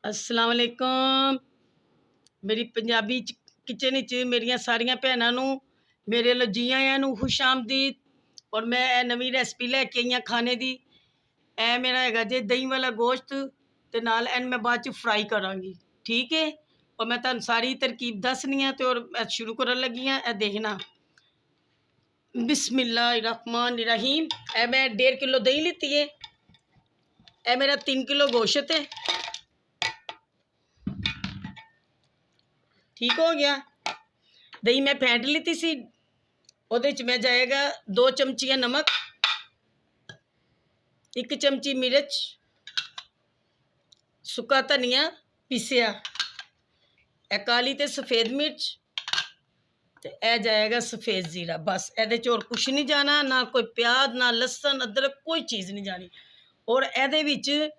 अस्सलाम वालेकुम। मेरी पंजाबी किचन च मेरिया सारिया भैनों नूं मेरे लो जी आयां नूं खुश आमदीद। और मैं नवीं रेसिपी लैके आई हाँ खाने की। ए मेरा हैगा जे दही वाला गोश्त ते नाल एन मैं बाद च फ्राई करांगी, ठीक है। और मैं तुहानूं सारी तरकीब दसनी है तो और शुरू करन लगी हाँ। ए देखना, बिस्मिल्लाहिर्रहमानिर्रहीम। ए मैं 1.5 किलो दही लीती है। ए मेरा 3 किलो गोश्त है, ठीक हो गया। दही मैं फेंट लीती सी। ਉਹਦੇ ਚ मैं जाएगा 2 चमचियाँ नमक, 1 चमची मिर्च, सुक्का धनिया पीसिया, ए काली ते सफ़ेद मिर्च ते ए जाएगा सफ़ेद जीरा। बस ए होर कुछ नहीं जाना, ना कोई प्याज ना लसन अदरक कोई चीज़ नहीं जानी। और ए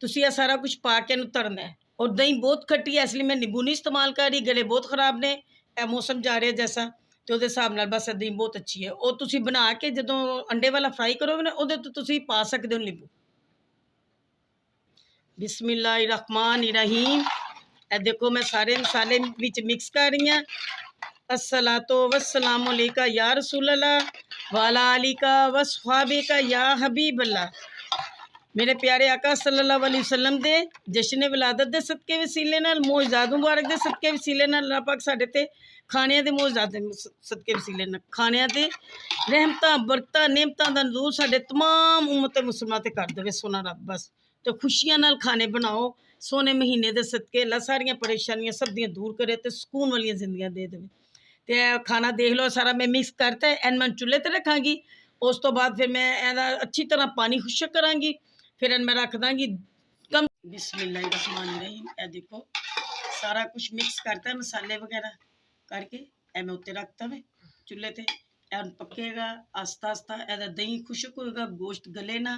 तुसी सारा कुछ पा के तरना है। और दही बहुत खट्टी है इसलिए मैं नींबू नहीं इस्तेमाल कर रही, गले बहुत खराब ने। ए मौसम जा रहा जैसा तो उहदे हिसाब नाल बस दही बहुत अच्छी है। और तुसी बना के जदों अंडे वाला फ्राई करोगे ना उहदे तो तुसी पा सकते हो नींबू। बिस्मिल्लाहिर्रहमानिर्रहीम। ए देखो मैं सारे मसाले विच मिक्स कर रही हूँ। अस्सलातो वस्सलामु अलैका या रसूल अल्लाह वाला अलीका वसहाबिका या हबीब अल्लाह। मेरे प्यारे आका सल्लल्लाहु अलैहि वसल्लम दे जश्न विलादत दे सदके वसीले नाल, मोअज़ात मुबारक दे सदके वसीले नाल अल्लाह पाक साडे ते खाणियां दे मोअज़ात दे सदके वसीले नाल खाणियां दे रहमतां बरकतां नेमतां दा नज़ूल साडे तमाम उम्मत मुसलमान ते कर देवे सोना रब। बस तो खुशियां नाल खाने बनाओ सोने महीने दे सदके। अल्लाह सारियां परेशानियां सब दियां दूर करे ते सुकून वालियां जिंदगियां दे देवे। तो खाना देख लो सारा मैं मिक्स करता है। एन मैं चुल्हे ते रखांगी। उस तो बाद फिर मैं एदा अच्छी तरह पानी खुशक करांगी। फिर मैं रख दांगी कम। बिस्मिल्लाहिर्रहमानिर्रहीम। ए देखो सारा कुछ मिक्स करता है मसाले वगैरह करके। ए मैं उत्ते रखता वे चुल्हे ते। पकेगा आस्ता आस्ता। एदा दही खुशक होएगा, गोश्त गले ना।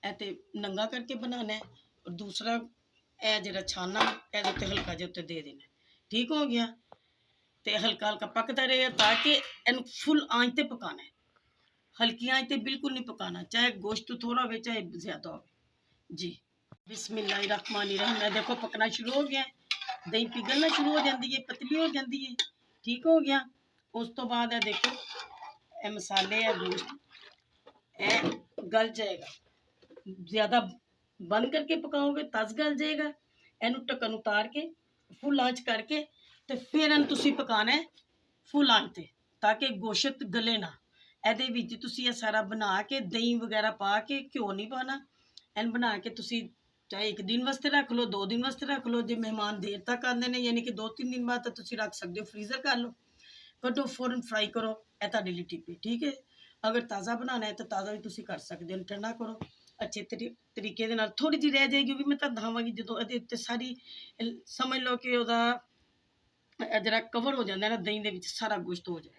ए ते नंगा करके बनाना है। और दूसरा ए जरा छाना ए उत्ते हल्का जिहा उत्ते दे देना, ठीक हो गया। तो हल्का हल्का पकता रहेगा ताकि इन फुल आंच ते पकाना है। हल्की आंच ते बिल्कुल नहीं पकाना, चाहे गोश्त थोड़ा हो चाहे ज़्यादा हो जी। बिस्मिल्लाहिर्रहमानिर्रहीम। मैं देखो पकना शुरू हो गया, दही पिघलना शुरू हो जाती है, पतली हो जाती है, ठीक हो गया। उस तो बाद है देखो ए मसाले है गोश्त ए गल जाएगा। ज़्यादा बंद करके पकाओगे तज गल जाएगा। इनू ढक्कन उतार के फुल आंच करके तो फिर इन तुसी पकाना है फुल आंच ते ताकि गोश्त गले ना। ਇਹਦੇ ਵਿੱਚ ਤੁਸੀਂ ਇਹ ਸਾਰਾ बना के दही वगैरह पा के, घ्यो नहीं पाना। इन बना के तुसी चाहे 1 दिन वास्ते रख लो, 2 दिन वास्ते रख लो। जो मेहमान देर तक आते हैं यानी कि 2-3 दिन बाद तो तुसी रख सकते हो, फ्रीज़र कर लो, कटो फौरन फ्राई करो। यह तुहाडी लिए टिप है, ठीक है। अगर ताज़ा बनाना है तो ताज़ा भी तुसी कर सकते हो। ठंडा करो अच्छे तरीके दे नाल। थोड़ी जी रह जाएगी भी मैं तुहानूं दवांगी जो ये उत्ते सारी समझ लो कि वह जरा कवर हो जाता है ना दही दे विच सारा गोश्त हो जाएगा।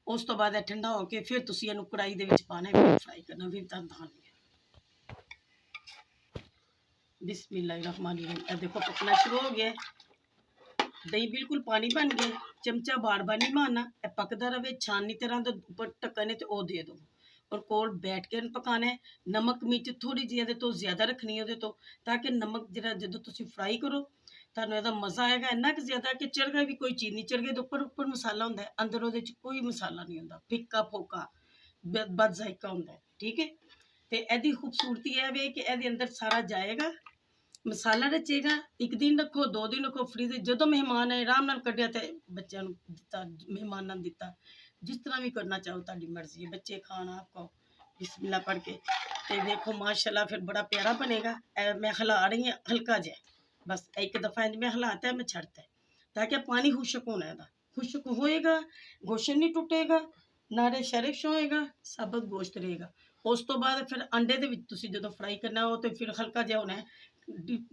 उस तो बाद ठंडा होकर फिर तुसी इहनूं कढ़ाई दे विच पाना है, फ्राई करना। फिर तुहानूं दिखानी है। बिस्मिल्लाहिर्रहमानिर्रहीम। ए देखो पकना शुरू हो गया, दही बिल्कुल पानी बन गया। चमचा बार बार नहीं मारना, ए पकदा रहे। छाननी तरह तो ऊपर ढक्कन है तो वह दे दो और कोल बैठ के पकाना है। नमक मिर्च थोड़ी जी ये तो ज़्यादा रखनी है तो ताकि नमक जरा जो तुसी फ्राई करो तुहानूं इहदा मज़ा आएगा इन्ना कि ज़्यादा कि चरगा भी कोई चीज़ नहीं। चरगे तो उपर मसाला होंदा है, अंदर उहदे च कोई मसाला नहीं होंदा, फिक्का फोका बद जायका होंदा है, ठीक है। तो इहदी खूबसूरती यह है कि इहदे अंदर सारा जाएगा, मसाला रचेगा। 1 दिन रखो, 2 दिन रखो फ्रीज। जो मेहमान है आराम नाल कढ़िया तो बच्चों दिता, मेहमानों दिता, जिस तरह भी करना चाहो तुहाडी मर्जी है। बच्चे खाना आप खाओ बिस्मिल्लाह पढ़ के। तो देखो माशाल्लाह फिर बड़ा प्यारा बनेगा। मैं हिला रही हूँ हल्का जहा, बस एक दफ़ा इंज में हिलाता है मैं छड़ता है ताकि पानी खुशक होना है। खुशक होएगा, गोश्त नहीं टुटेगा, नारे शरिश होएगा, साबत गोश्त रहेगा। उस तो बाद फिर अंडे दे विच तुसी जदों फ्राई करना हो तो फिर हल्का जिहा होना है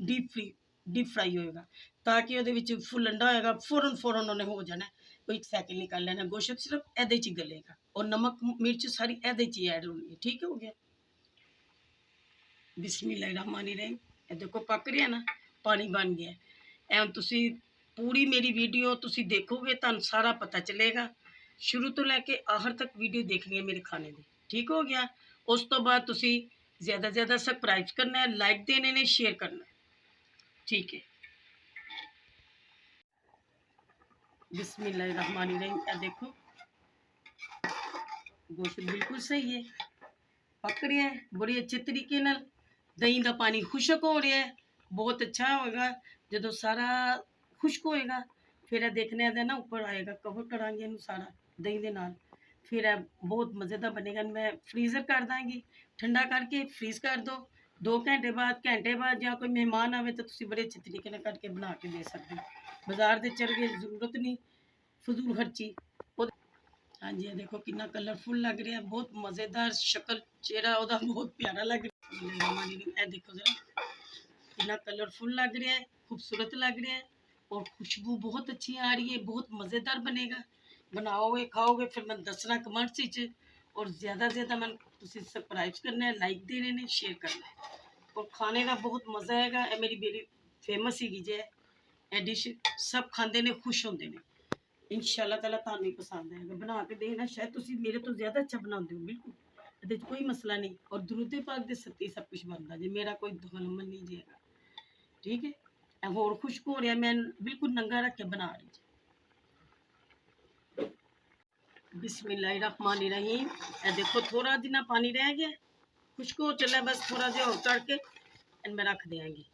डीप फ्राई होएगा ताकि उहदे विच फुल अंडा होएगा फौरन उन्हें हो जाना है। कोई 1 सैकेंड निकाल लेना, गोश्त सिर्फ इहदे च गलेगा और नमक मिर्च सारी इहदे च ही ऐड होनी है, ठीक हो गया। बिस्मिल्लाहिर्रहमानिर्रहीम। ए देखो पक रहा ना, पानी बन गया। एवं तुसी पूरी मेरी वीडियो तुसी देखोगे तुहानूं सारा पता चलेगा। शुरू तो लैके आखिर तक वीडियो देखनी है मेरे खाने की, ठीक हो गया। उस तो बाद तुसी ज़्यादा सब्सक्राइब करना है, लाइक देने ने, शेयर करना है, ठीक है। बिस्मिल्लाहिर्रहमानिर्रहीम। ए देखो गोश्त बिल्कुल सही है, पक रहा है बड़ी अच्छे तरीके नाल। दही का पानी खुशक हो रहा है, बहुत अच्छा होगा। जो सारा खुश्क होएगा फिर यह देखने ना ऊपर आएगा, कवर करांगे इनू सारा दही के नाल, फिर यह बहुत मज़ेदार बनेगा। मैं फ्रीज़र कर दाँगी, ठंडा करके फ्रीज़ कर दो। 2 घंटे बाद या कोई मेहमान आवे तो तुसी बड़े अच्छे तरीके नाल करके बना के दे सकते हो। बाजार के चल के जरूरत नहीं फजूल खर्ची। हाँ जी, देखो कितना कलरफुल लग रहा है, बहुत मज़ेदार शक्ल चेहरा ओदा बहुत प्यारा लग रहा है। देखो जरा कितना कलरफुल लग रहा है, खूबसूरत लग रहा है और खुशबू बहुत अच्छी आ रही है। बहुत मज़ेदार बनेगा, बनाओगे खाओगे फिर मैं दसना कमेंट्स विच। और ज़्यादा से ज़्यादा मैं तुसी सबसक्राइब करना है, लाइक देने ने, शेयर करना है और खाने का बहुत मज़ा आएगा। ये मेरी बेटी फेमस ही जे है डिश, सब खाते ने, खुश होंगे ने। इंशाअल्लाह ताला तुहानू ही पसंद आएगा, बना के देखना। शायद तुसी मेरे तो ज़्यादा अच्छा बनाते हो, बिल्कुल ये कोई मसला नहीं। और दुरूद पाक दे सत्ते सब कुछ बनता जी, मेरा कोई दखलअमल नहीं जेगा, ठीक है। होर खुश्क हो रहा, मैं बिल्कुल नंगा रख के बना रही जी। बिस्मिल्लाहिर्रहमानिर्रहीम। ए देखो थोड़ा जिना पानी रह गया, खुश्क हो चला, बस थोड़ा जिहा और करके इनमें रख देंगे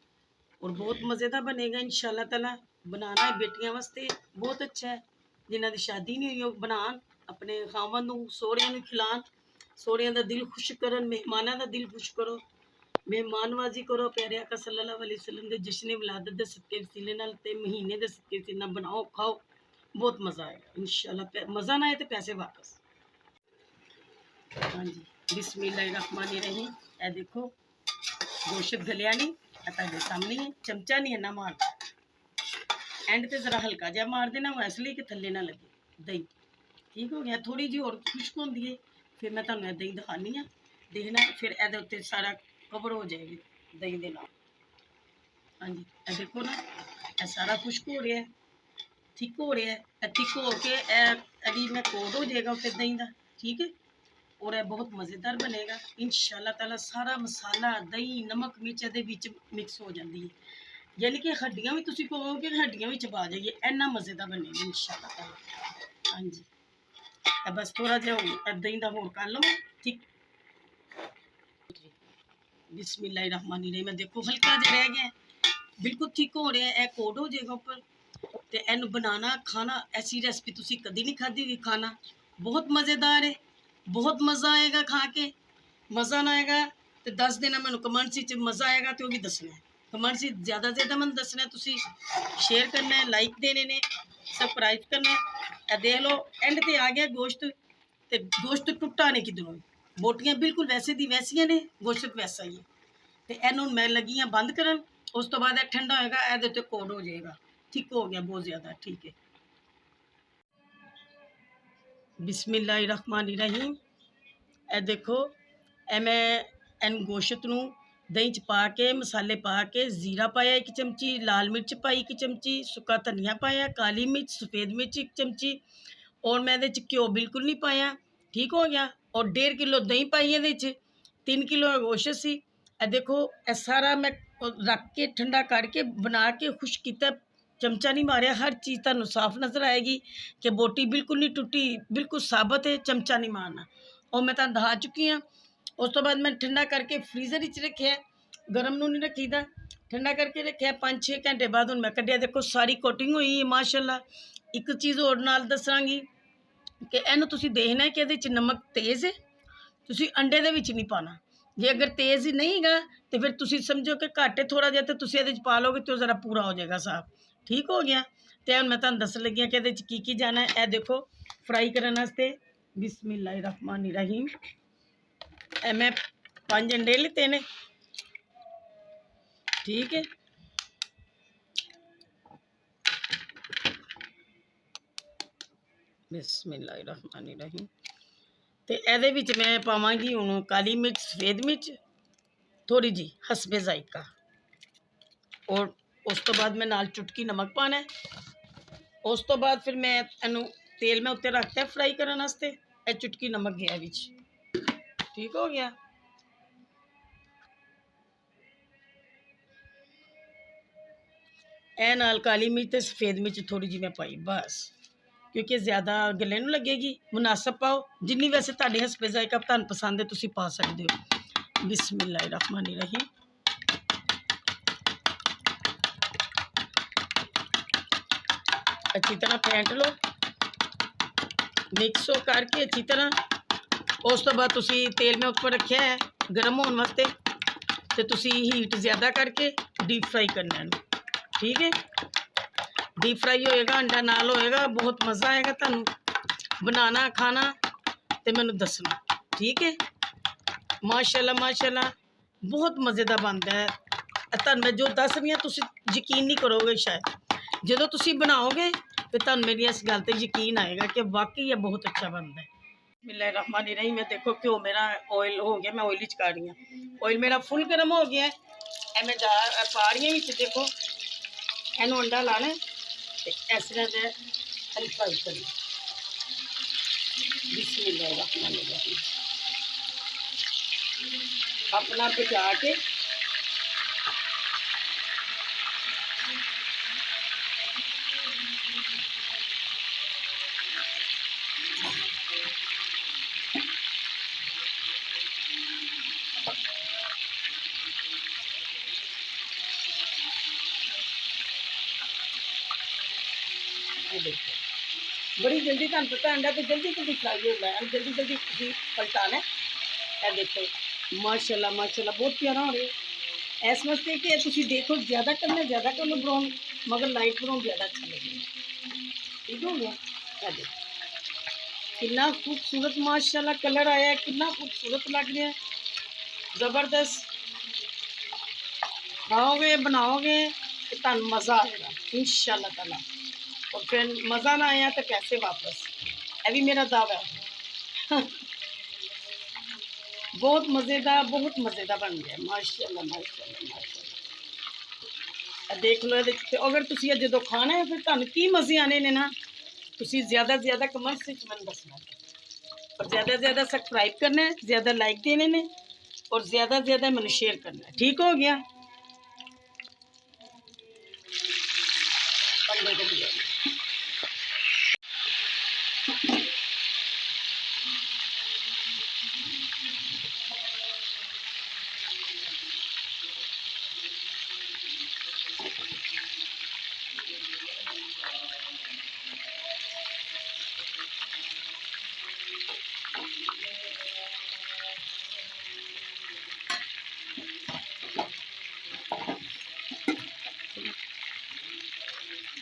और बहुत मज़ेदार बनेगा इंशाअल्लाह ताला। बनाना है बेटियां वास्ते बहुत अच्छा है, जिन्हों की शादी नहीं हुई बनान, अपने खावन नूं सोहरियां नूं खिलान, सोहरियां दा दिल खुश करन, मेहमानां दा दिल खुश करो, मेहमानबाजी करो। प्यारे आका सल्लल्लाहु अलैहि वसल्लम के जश्न विलादत के सदके वसीले नाल ते महीने के सदके वसीले नाल बनाओ खाओ, बहुत मज़ा आएगा इंशाअल्लाह। मज़ा ना आए तो पैसे वापस। हाँ जी, बिस्मिल्लाहिर्रहमानिर्रहीम। ए देखो गोश्त गलिया नहीं, ਤੁਹਾਡੇ सामने है, चमचा नहीं है ना मार, एंड ते जरा हल्का जहा मार देना, वो इसलिए कि थले ना लगे दही। ठीक हो गया, थोड़ी जी और खुश्क होंदी है, फिर मैं तुहानू दही दिखानी है, देखना फिर ए उत्ते सारा कवर हो जाएगी दही के नाल। हाँ जी, ए देखो ना ए सारा खुश्क हो रहा है, थिक हो रहा है, थिक हो के अभी मैं कोड हो जाएगा उत्ते दही का, ठीक है। और यह बहुत मज़ेदार बनेगा इंशाअल्लाह ताला। सारा मसाला दही नमक मिर्च दे विच मिक्स हो जाती है, यानी कि हड्डियां भी तुसी कहोगे हड्डियां भी चबा जाइए, इन्ना मज़ेदार बनेगा इंशाअल्लाह ताला। हाँ जी, बस थोड़ा जिहा दही का होर कर लो, ठीक। बिस्मिल्लाहिर्रहमानिर्रहीम। मैं देखो हल्का जिहा रह गया, बिल्कुल ठीक हो रहा है, कोड हो जाएगा ऊपर। तो इनू बनाना खाना, ऐसी रेसिपी तुसी कभी नहीं खाधी होगी, खाना बहुत मज़ेदार है, बहुत मज़ा आएगा खा के। मज़ा ना आएगा तो दस देना मैं कमेंट्स मज़ा आएगा तो भी दसना है, कमेंट्स ज़्यादा से ज़्यादा मैं दसना है, तुसी शेयर करना है, लाइक देने ने, सबसक्राइब करना है। देख लो एंड ते आ गया गोश्त, तो गोश्त टुटा नहीं किधरों, बोटियां बिल्कुल वैसे दी वैसियां ने, गोश्त वैसा ही है। तो इनू मैं लगी हाँ बंद करन, उस तो बाद ठंडा होएगा, ये तो कोड हो जाएगा, ठीक हो गया बहुत ज़्यादा, ठीक है। बिस्मिल्लाहिर्रहमानिर्रहीम। ए देखो ए मैं इन गोश्त नूं दही च पा के, मसाले पा के, जीरा पाया 1 चमची, लाल मिर्च पाई 1 चमची, सुक्का धनिया पाया, काली मिर्च, सफ़ेद मिर्च 1 चमची और मैं ये घ्यो बिल्कुल नहीं पाया, ठीक हो गया। और 1.5 किलो दही पाई ये, 3 किलो गोश्त सी। ए देखो ए सारा मैं रख के ठंडा करके बना के खुश किया, चमचा नहीं मारिया, हर चीज़ तुहानू साफ नज़र आएगी कि बोटी बिल्कुल नहीं टुटी, बिल्कुल साबत है, चमचा नहीं मारना। और मैं तुहानू दिखा चुकी हाँ। उस तो बाद मैं ठंडा करके फ्रीज़र रखिया, गर्म नूं नहीं रखीदा, ठंडा करके रखिया। 5-6 घंटे बाद हुण मैं कढ़िया, देखो सारी कोटिंग हुई है माशाअल्लाह। एक चीज़ होर नाल दसांगी कि इहनूं तुसीं देखना है कि इहदे च नमक तेज़ है, तुसीं अंडे दे विच नहीं पाना। जे अगर तेज़ नहीं गा तो फिर तुसीं समझो कि घट है थोड़ा जिहा, तो तुसीं इहदे च पा लोगे तो ज़रा पूरा हो जाएगा साफ, ठीक हो गया। तो हुण मैं तुहानूं दस्सन लगी हाँ कि इहदे च की जाना है। ए देखो फ्राई करन वास्ते बिस्मिल्लाहिर्रहमानिर्रहीम, मैं 5 अंडे लेते ने, ठीक है। बिस्मिल्लाहिर्रहमानिर्रहीम। तो ਇਹਦੇ ਵਿੱਚ मैं पावांगी हूँ काली मिर्च, सफ़ेद मिर्च थोड़ी जी हसबे जायका, और उस तो बाद मैं नाल चुटकी नमक पाना है। उस तो बाद फिर मैं इनू तेल मैं उत्ते रखता है फ्राई करने वास्ते, ए चुटकी नमक गया विच, ठीक हो गया। ए नाल काली मिर्च ते सफ़ेद मिर्च थोड़ी जी मैं पाई, बस क्योंकि ज़्यादा गले नूं लगेगी। मुनासिब पाओ, जिन्नी वैसे तुहाडे हस्बे ज़ायका तुहानूं पसंद है तुसीं पा सकदे हो। बिस्मिल्लाहिर्रहमानिर्रहीम। अच्छी तरह फेंट लो, मिक्स हो करके अच्छी तरह। उस तो बाद तुसी तेल में ऊपर रखा है गर्म होने वास्ते, तो तुसी हीट ज़्यादा करके डीप फ्राई करना है। ठीक है, डीप फ्राई होएगा, अंडा नाल होएगा, बहुत मज़ा आएगा तुहानूं बनाना खाना तो मैनू दसना। ठीक है, माशाल्लाह माशाल्लाह बहुत मज़ेदार बनता है। तुहानूं मैं जो दस रही हूं तुसी यकीन नहीं करोगे, शायद जो तुसी बनाओगे तो तुहानूं मेरी इस गल ते यकीन आएगा कि वाकई ये बहुत अच्छा बनता है। बिस्मिल्लाहिर्रहमानिर्रहीम। मैं देखो घ्यो मेरा ऑयल हो गया, मैं ऑयल च पा रही हूँ। ऑयल मेरा फुल गर्म हो गया है, मैं पा रही हूँ। देखो इनू अंडा लाना है, इस तरह से फ्राई करना। बिस्मिल्लाहिर्रहमानिर्रहीम। अपना बचा के बड़ी जल्दी तुहानूं पता अंडा तो जल्दी जल्दी फ्राई होता है, जल्दी जल्दी पलटाना है। देखो माशाल्लाह माशाल्लाह बहुत प्यारा हो रहा है। इस वास्ते कि तुसीं देखो ज़्यादा करना, ज़्यादा कर लो ब्राउन, मगर लाइट ब्राउन ज़्यादा अच्छा लगेगा। ठीक हो गया। देखो कितना खूबसूरत माशाल्लाह कलर आया है, कितना खूबसूरत लग रहा है, ज़बरदस्त। खाओगे बनाओगे तो तुहानूं मज़ा आएगा इंशाअल्लाह ताला। और फिर मज़ा ना आया तो कैसे वापस, यह भी मेरा दावा है। बहुत मज़ेदार बन गया माशाल्लाह माशाल्लाह माशाल्लाह। देख लो ये, अगर तुसीं जो खाना है फिर तुहानूं की मज़े आने ने ना, तुसीं ज़्यादा कमेंट्स विच मैनूं दसना, और ज़्यादा सब्सक्राइब करना है, ज़्यादा लाइक देने ने, और ज़्यादा मैनूं शेयर करना है। ठीक हो गया।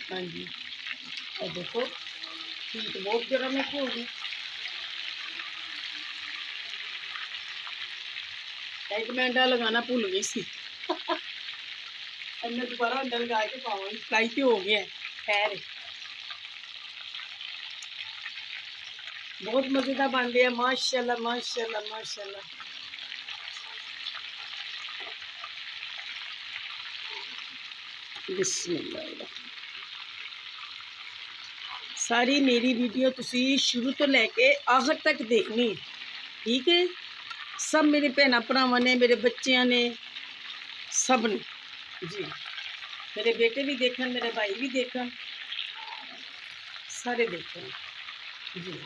हाँ जी, और देखो हीट बहुत गर्म है होगी। एक मैं अंडा लगाना भूल गई सी। मैं दोबारा अंडा लगा के पाऊंगी, फ्राई तो हो गया है। खैर बहुत मज़ेदार बन गया माशाल्लाह माशाल्लाह माशाल्लाह। बिस्मिल्लाह। सारी मेरी वीडियो तुसी शुरू तो लैके आखिर तक देखनी। ठीक है, सब मेरे भैन भरावां ने, मेरे बच्चों ने, सब ने जी, मेरे बेटे भी देखन, मेरे भाई भी देखन, सारे देखन जी।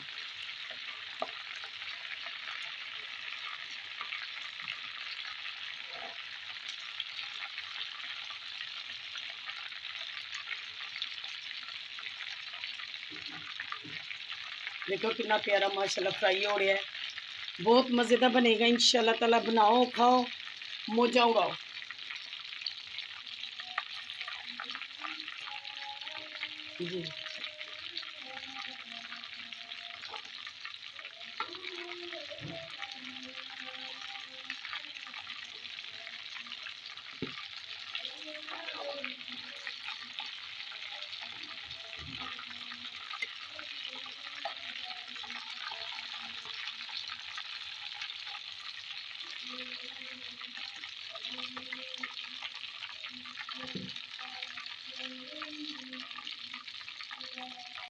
देखो कितना प्यारा माशाल्लाह फ्राई हो रहा है, बहुत मज़ेदार बनेगा इंशाल्लाह ताला। बनाओ खाओ मौजा उड़ाओ। जी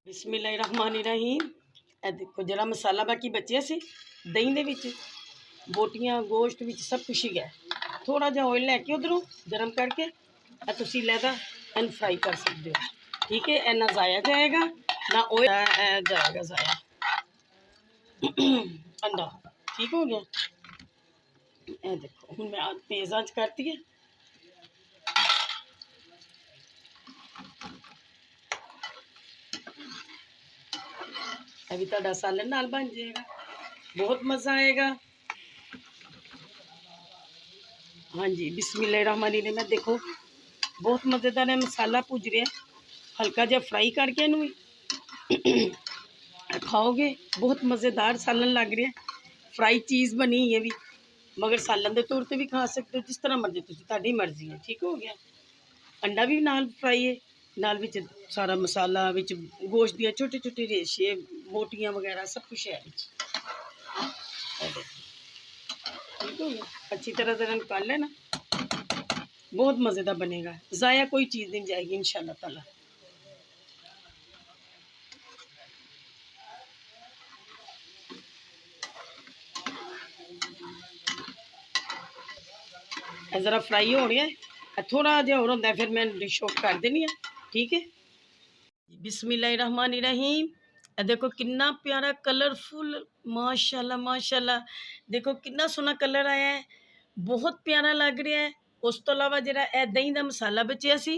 बिस्मिल्लाहिर्रहमानिर्रहीम। ए देखो जरा मसाला बाकी बचे से दही दे विच, बोटियां गोश्त विच सब कुछ ही है। थोड़ा जिहा ऑयल लैके उधरों गर्म करके तुसीं लैदा एंड फ्राई कर सकते हो। ठीक है, इन्ना जाया जाएगा ना ओए जाएगा ज़ाया। अंडा ठीक हो गया। ये देखो हुण मैं तेज़ आंच करती है। अभी तुहाडा सालन नाल बन जाएगा, बहुत मज़ा आएगा। हाँ जी, बिस्मिल्लाहिर्रहमानिर्रहीम। मैं देखो बहुत मज़ेदार है, मसाला भुज रहा है, हल्का जिहा फ्राई करके इनू भी खाओगे, बहुत मज़ेदार सालन लग रहा है। फ्राई चीज़ बनी है भी, मगर सालन के तौर पर भी खा सकते हो, जिस तरह मर्जी तुहाडी मर्जी है। ठीक हो गया। अंडा भी नाल फ्राई है, नाल विच सारा मसाला, विच गोश्त दियां छोटे छोटे रेशे, बोटियां वगैरह सब कुछ है विच। ठीक हो गया। अच्छी तरह से निकाल लेना, बहुत मज़ेदार बनेगा, ज़ाया कोई चीज़ नहीं जाएगी इंशाल्लाह ताला। ज़रा फ्राई हो रहा है, थोड़ा जिहा होर होंदा है, फिर मैं डिश ऑफ कर देनी है। ठीक है। बिस्मिल्लाहिर्रहमानिर्रहीम। देखो कितना प्यारा कलरफुल, माशाल्लाह माशाल्लाह। देखो कितना सोहना कलर आया है, बहुत प्यारा लग रहा है। उस तो अलावा जिहड़ा ए दही दा मसाला बचिया सी,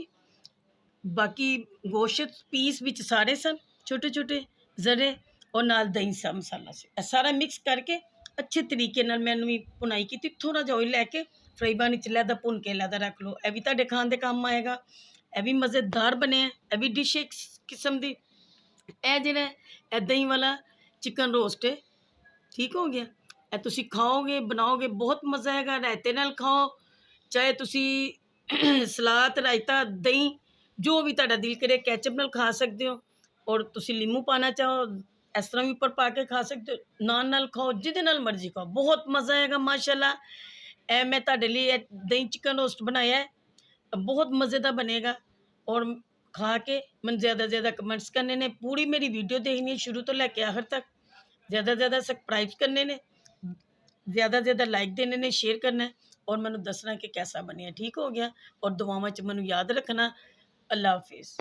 बाकी गोश्त पीस विच सारे सन छोटे छोटे जरे, और नाल दही सा मसाला से सारा मिक्स करके अच्छे तरीके नाल मैंने भी भुनाई की। थोड़ा जिहा ऑयल लैके फ्राई पैन च लैदा भुन के लैदा रख लो, यह भी तुहाडे खाण दे काम आएगा। यह भी मज़ेदार बने, यह भी डिश एक किस्म की। यह जिहड़ा है दही वाला चिकन रोस्ट है। ठीक हो गया। यह तुसी खाओगे बनाओगे बहुत मज़ा आएगा। रायते नाल खाओ, चाहे तुसी सलाद रायता दही जो भी तुहाडा दिल करे, कैचअप नाल खा सकते हो, और तुसी लीमू पाना चाहो इस तरह भी उपर पा के खा सकते हो, नान नाल खाओ, जिहदे नाल मर्जी खाओ, बहुत मज़ा आएगा माशाल्लाह। ए मैं तुहाडे लिए दही चिकन रोस्ट बनाया है, बहुत मज़ेदार बनेगा। और खा के मैंने ज़्यादा से ज़्यादा कमेंट्स करने ने, पूरी मेरी वीडियो देखनी है शुरू तो लैके आखिर तक, ज़्यादा से ज़्यादा सब्सक्राइब करने ने, ज़्यादा से ज़्यादा लाइक देने ने, शेयर करना है, और मैंने दसना कि कैसा बनिया। ठीक हो गया। और दुआवां च मैनू याद रखना। अल्लाह हाफिज़।